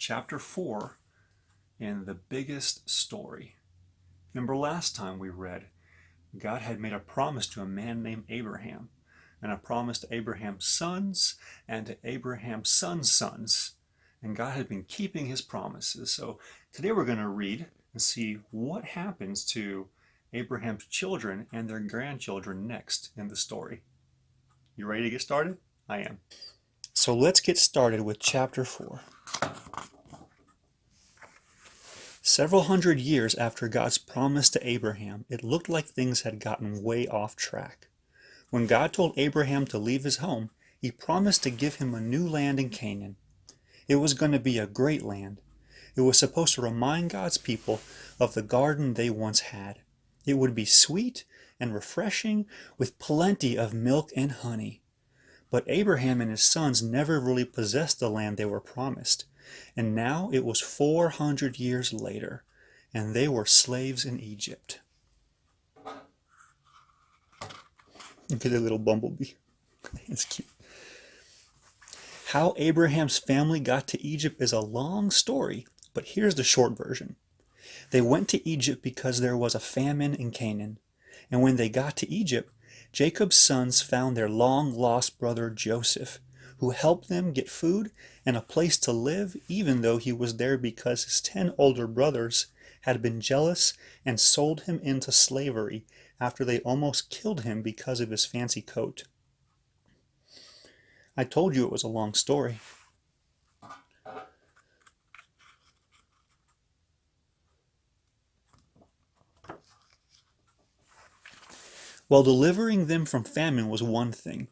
chapter 4 in the biggest story. Remember last time we read, God had made a promise to a man named Abraham, and a promise to Abraham's sons and to Abraham's sons' sons. And God had been keeping his promises. So today we're going to read and see what happens to Abraham's children and their grandchildren next in the story. You ready to get started? I am. So let's get started with chapter 4. Several hundred years after God's promise to Abraham, it looked like things had gotten way off track. When God told Abraham to leave his home, he promised to give him a new land in Canaan. It was going to be a great land. It was supposed to remind God's people of the garden they once had. It would be sweet and refreshing with plenty of milk and honey. But Abraham and his sons never really possessed the land they were promised. And now it was 400 years later, and they were slaves in Egypt. Look at the little bumblebee. It's cute. How Abraham's family got to Egypt is a long story, but here's the short version. They went to Egypt because there was a famine in Canaan. And when they got to Egypt, Jacob's sons found their long-lost brother Joseph, who helped them get food and a place to live, even though he was there because his 10 older brothers had been jealous and sold him into slavery after they almost killed him because of his fancy coat. I told you it was a long story. Well, delivering them from famine was one thing.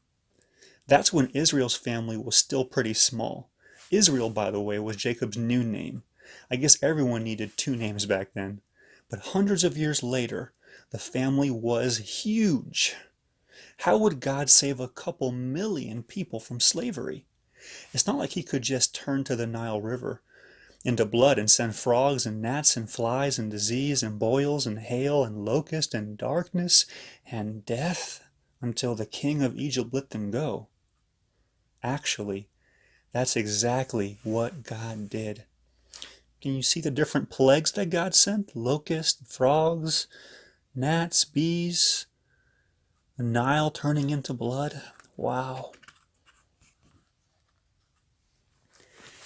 That's when Israel's family was still pretty small. Israel, by the way, was Jacob's new name. I guess everyone needed 2 names back then. But hundreds of years later, the family was huge. How would God save a couple million people from slavery? It's not like he could just turn to the Nile River into blood and send frogs and gnats and flies and disease and boils and hail and locust and darkness and death until the king of Egypt let them go. Actually, that's exactly what God did. Can you see the different plagues that God sent? Locusts, frogs, gnats, bees, the Nile turning into blood. Wow.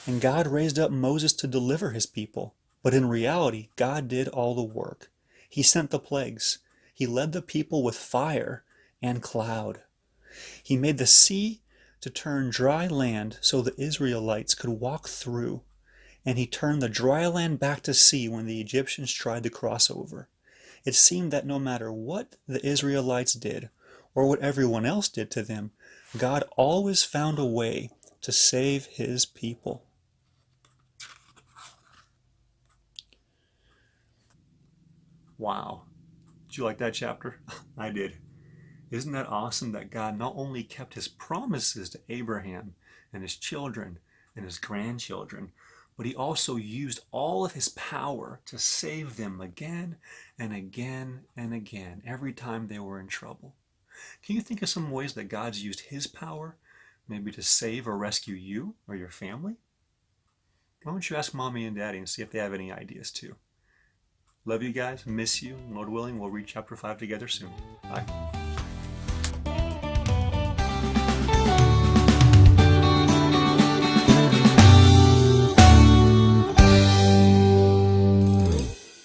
And God raised up Moses to deliver his people. But in reality, God did all the work. He sent the plagues. He led the people with fire and cloud. He made the sea to turn dry land so the Israelites could walk through. And he turned the dry land back to sea when the Egyptians tried to cross over. It seemed that no matter what the Israelites did, or what everyone else did to them, God always found a way to save his people. Wow. Did you like that chapter? I did. Isn't that awesome that God not only kept his promises to Abraham and his children and his grandchildren, but he also used all of his power to save them again and again and again, every time they were in trouble. Can you think of some ways that God's used his power, maybe to save or rescue you or your family? Why don't you ask Mommy and Daddy and see if they have any ideas too? Love you guys, miss you, and Lord willing, we'll read chapter 5 together soon. Bye.